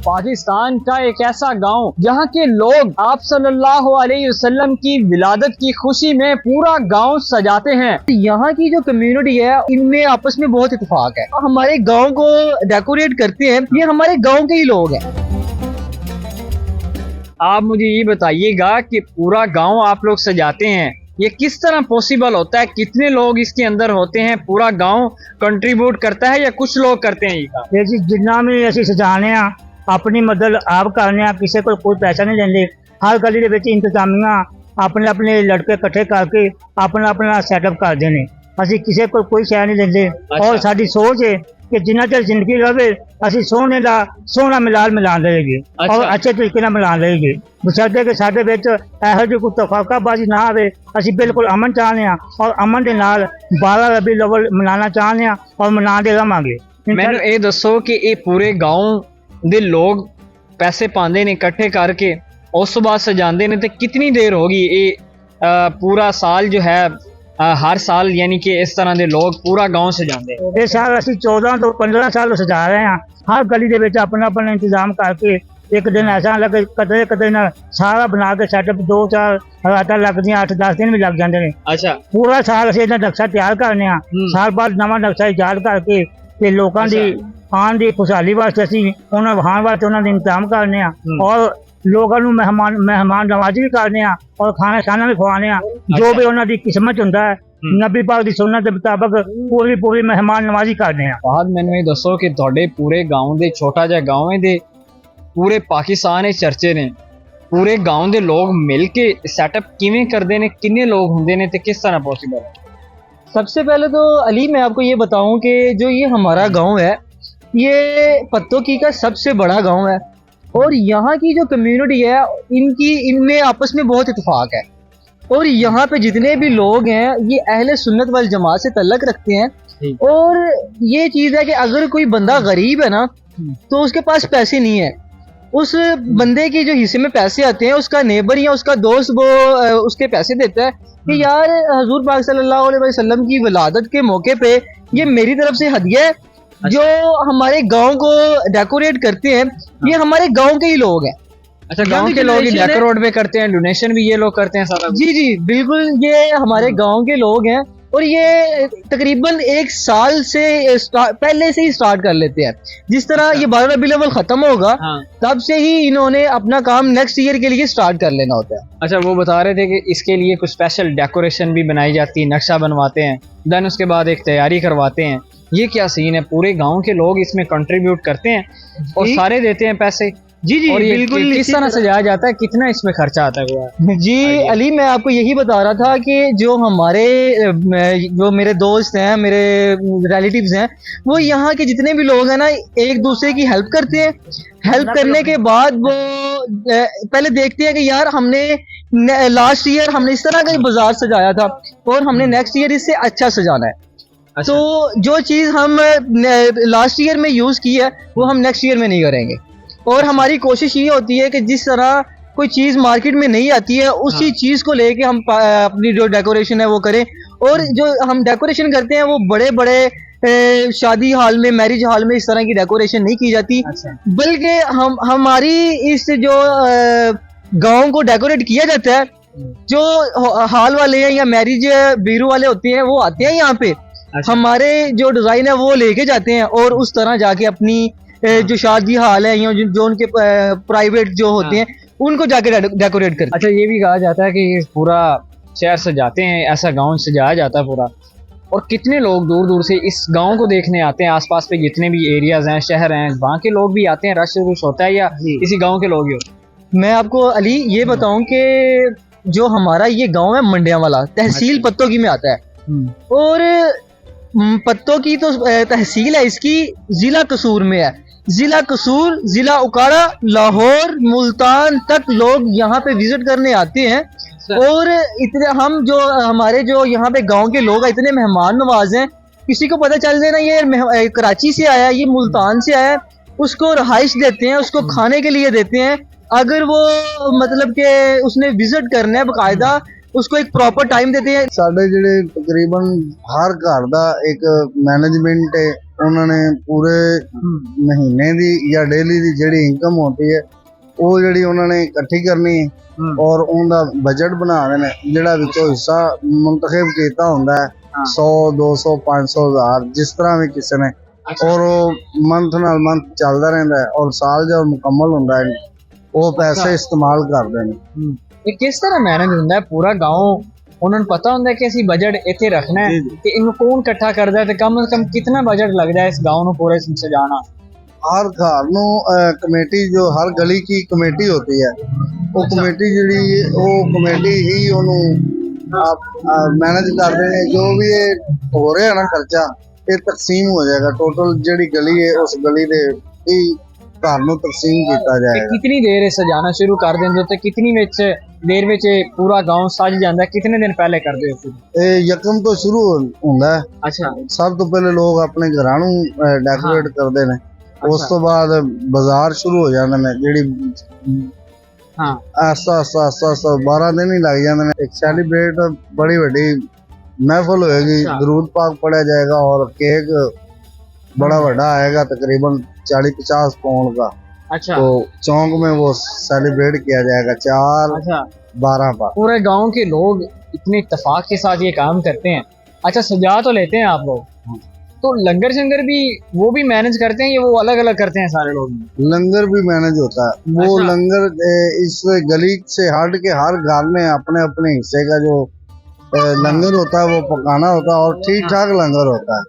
पाकिस्तान का एक ऐसा गांव जहां के लोग आप सल्लल्लाहु अलैहि वसल्लम की विलादत की खुशी में पूरा गांव सजाते हैं। यहाँ की जो कम्युनिटी है इनमें आपस में बहुत इत्तेफाक है। हमारे गांव को डेकोरेट करते हैं ये हमारे गांव के ही लोग हैं। आप मुझे ये बताइएगा कि पूरा गांव आप लोग सजाते हैं, ये किस तरह पॉसिबल होता है? कितने लोग इसके अंदर होते हैं? पूरा गांव कंट्रीब्यूट करता है या कुछ लोग करते हैं? ये जी जिन्ना भी असीं सजाने आ अपनी मदद आप करने आ, किसी को कोई पैसा नहीं देंगे। हर गली दे विच इंतजामिया अपने अपने लड़के इकट्ठे करके अपना अपना सैटअप करते हैं। असीं किसी को कोई शै नहीं देंगे। और साडी सोच है कि जिन्ना चਿਰ जिंदगी रहे असीं सोने का सोहना मिलान रहेगी और अच्छे तरीके नाल मिलान रहेगी। बशर्ते कि साडे विच इहो जी कोई तफरकाबाजी ना आवे। असीं बिल्कुल अमन चाहते हैं और अमन दे नाल 12 रबी अव्वल मनाना चाहते हैं और मनाते रहांगे। मैनूं ये दसो कि ये पूरे गांव दे लोग पैसे पांदे ने इकट्ठे करके उस बाद सजांदे ने, ते कितनी देर होगी ये पूरा साल जो है हर साल यानी कि इस तरह के लोग पूरा गांव सजाते हैं? इस साल असीं 14 तो 15 साल सजा रहे हैं। हर गली दे विच अपना अपना इंतजाम करके एक दिन ऐसा लगे कदे ना सारा बना के सैटअप 2-4 रातां लगदियां, 8-10 दिन भी लग जाते हैं। अच्छा, पूरा साल असीं इहदा नक्शा तैयार करने आ। साल बाद नवा नक्शा इजाद करके ते लोकां दी आन दी खुशहाली वास्ते असीं उन्हां वहां वास्ते उन्हां दे इंतजाम करने आ और लोगों को मेहमान नवाजी भी करने आ और खाना शाना भी खवाने आ। जो भी उन्हां दी किस्मत हुंदा है नबी पाक दी सुन्नत के मुताबिक पूरी मेहमान नवाजी करने आ। बाद मैनूं ये दसो कि तुहाडे पूरे गांव दे छोटा जिहा गांव है दे पूरे पाकिस्तान इच चर्चे ने, पूरे गांव दे लोग मिल के सैटअप किवें करदे ने? किन्ने लोग हुंदे ने ते किस तरह पॉसिबल है? सबसे पहले तो अली मैं आपको ये बताऊं कि जो ये हमारा गांव है ये पत्तोकी का सबसे बड़ा गांव है और यहाँ की जो कम्युनिटी है इनमें आपस में बहुत इत्तेफाक है। और यहाँ पे जितने भी लोग हैं ये अहले सुन्नत वल जमात से तल्लक रखते हैं। और ये चीज़ है कि अगर कोई बंदा गरीब है ना तो उसके पास पैसे नहीं है, उस बंदे के जो हिस्से में पैसे आते हैं उसका नेबर या उसका दोस्त वो उसके पैसे देता है कि यार हजूर पाक सल्लल्लाहु अलैहि वसल्लम की विलादत के मौके पे ये मेरी तरफ से हदिया है। जो हमारे गांव को डेकोरेट करते हैं ये हमारे गांव के ही लोग हैं। अच्छा, गांव के लोग ही डेकोरेट भी करते हैं, डोनेशन भी ये लोग करते हैं सारा? जी बिल्कुल, ये हमारे गांव के लोग हैं और ये तकरीबन 1 साल से पहले से ही स्टार्ट कर लेते हैं। जिस तरह ये 12 रबीउल अव्वल खत्म होगा तब से ही इन्होंने अपना काम नेक्स्ट ईयर के लिए स्टार्ट कर लेना होता है। अच्छा, वो बता रहे थे कि इसके लिए कुछ स्पेशल डेकोरेशन भी बनाई जाती है, नक्शा बनवाते हैं, देन उसके बाद एक तैयारी करवाते हैं। ये क्या सीन है? पूरे गांव के लोग इसमें कंट्रीब्यूट करते हैं और सारे देते हैं पैसे? जी और बिल्कुल। किस तरह सजाया जाता है? कितना इसमें खर्चा आता है? जी अली मैं आपको यही बता रहा था कि जो मेरे दोस्त हैं, मेरे रिलेटिव्स हैं, वो यहाँ के जितने भी लोग हैं ना एक दूसरे की हेल्प करते हैं। हेल्प करने के बाद वो पहले देखते हैं कि यार हमने लास्ट ईयर हमने इस तरह का बाजार सजाया था और हमने नेक्स्ट ईयर इससे अच्छा सजाना है। अच्छा। तो जो चीज़ हम लास्ट ईयर में यूज़ की है वो हम नेक्स्ट ईयर में नहीं करेंगे। और हमारी कोशिश ये होती है कि जिस तरह कोई चीज़ मार्केट में नहीं आती है उसी चीज़ को लेके हम अपनी जो डेकोरेशन है वो करें। और जो हम डेकोरेशन करते हैं वो बड़े बड़े शादी हॉल में, मैरिज हॉल में इस तरह की डेकोरेशन नहीं की जाती। बल्कि हमारी इस जो गांव को डेकोरेट किया जाता है, जो हॉल वाले हैं या मैरिज ब्यूरो वाले होते हैं वो आते हैं यहाँ पे। हमारे जो डिज़ाइन है वो लेके जाते हैं और उस तरह जाके अपनी जो शादी हाल है या जो उनके प्राइवेट जो होते हैं उनको जाके डेकोरेट करते हैं। अच्छा, ये भी कहा जाता है कि ये पूरा शहर सजाते हैं, ऐसा गांव सजाया जाता है पूरा। और कितने लोग दूर दूर से इस गांव को देखने आते हैं? आसपास पे जितने भी एरियाज हैं, शहर हैं, वहाँ के लोग भी आते हैं? रश होता है या इसी गाँव के लोग ही होते हैं? मैं आपको अली ये बताऊं कि जो हमारा ये गाँव है मंडिया वाला, तहसील पत्तोकी में आता है। और पत्तोकी तो तहसील है इसकी, जिला कसूर में है। जिला कसूर, जिला उकाड़ा, लाहौर, मुल्तान तक लोग यहाँ पे विजिट करने आते हैं। और इतने हम जो हमारे जो यहाँ पे गांव के लोग हैं इतने मेहमान नवाज हैं, किसी को पता चल जाए ना ये कराची से आया, ये मुल्तान से आया, उसको रहाइश देते हैं, उसको खाने के लिए देते हैं। अगर वो मतलब कि उसने विजिट करना है बाकायदा उसको एक प्रॉपर टाइम देते हैं। साडे जिहड़े तकरीबन हर घर दा एक मैनेजमेंट ਉਹਨਾਂ ਨੇ ਪੂਰੇ ਮਹੀਨੇ ਦੀ ਜਾਂ ਡੇਲੀ ਦੀ ਜਿਹੜੀ ਇਨਕਮ ਹੁੰਦੀ ਹੈ ਉਹ ਜਿਹੜੀ ਉਹਨਾਂ ਨੇ ਇਕੱਠੀ ਕਰਨੀ ਹੈ ਔਰ ਉਹਦਾ ਬਜਟ ਬਣਾਉਂਦੇ ਨੇ ਜਿਹੜਾ ਵਿੱਚੋਂ ਹਿੱਸਾ ਮੁੰਤਖਬ ਕੀਤਾ ਹੁੰਦਾ ਹੈ 100 200 500 1000 ਜਿਸ ਤਰ੍ਹਾਂ ਵੀ ਕਿਸੇ ਨੇ ਔਰ ਉਹ ਮੰਥ ਨਾਲ ਮੰਥ ਚੱਲਦਾ ਰਹਿੰਦਾ ਹੈ ਔਰ ਸਾਲ ਜਦ ਮੁਕੰਮਲ ਹੁੰਦਾ ਹੈ ਉਹ ਪੈਸੇ ਇਸਤੇਮਾਲ ਕਰਦੇ ਨੇ। ਇਹ ਕਿਸ ਤਰ੍ਹਾਂ ਮੈਨੇਜ ਹੁੰਦਾ ਹੈ ਪੂਰਾ गांव ਉਹਨਾਂ ਨੂੰ ਪਤਾ ਹੁੰਦਾ ਕਿ ਅਸੀਂ ਬਜਟ ਇੱਥੇ ਰੱਖਣਾ ਹੈ ਤੇ ਇਹਨੂੰ ਕੌਣ ਇਕੱਠਾ ਕਰਦਾ ਹੈ ਤੇ ਕਮ ਸੇ ਕਮ ਕਿੰਨਾ ਬਜਟ ਲੱਗਦਾ ਹੈ ਇਸ गांव ਨੂੰ ਪੂਰੇ ਸਜਾਣਾ? हर घर नु कमेटी जो हर गली की कमेटी होती है वो कमेटी जी वो कमेटी ही मैनेज करते हैं जो भी ये हो रहा है ना खर्चा ये तकसीम हो जाएगा टोटल जी गली है उस गली दे ही घर नु तकसीम किया जाएगा। कितनी देर सजाना शुरू कर देंगे तो कितनी देर में पूरा गांव सज जाता है? कितने दिन पहले कर दे? यकम तो शुरू होंदा है। अच्छा सब तो पहले लोग अपने घरां नु डेकोरेट करते हैं उस तो बाद बाजार शुरू हो जाते हैं जी आस्ता आस्ता आस्ता आस्ता 12 दिन ही लग जाते हैं। एक सैलीब्रेट बड़ी बड़ी महफिल होएगी दरूद पाक पढ़ा जाएगा और केक बड़ा बड़ा आएगा तकरीबन 40-50 पाउंड का। अच्छा तो चौक में वो सेलिब्रेट किया जाएगा 4-12 पर। पूरे गांव के लोग इतने इत्तेफाक के साथ ये काम करते हैं। अच्छा सजा तो लेते हैं आप लोग तो लंगर शंगर भी वो भी मैनेज करते हैं या वो अलग अलग करते हैं सारे लोग? लंगर भी मैनेज होता है वो लंगर इस गली से हट के हर घर में अपने अपने हिस्से का जो लंगर होता है वो पकाना होता है और ठीक ठाक लंगर होता है।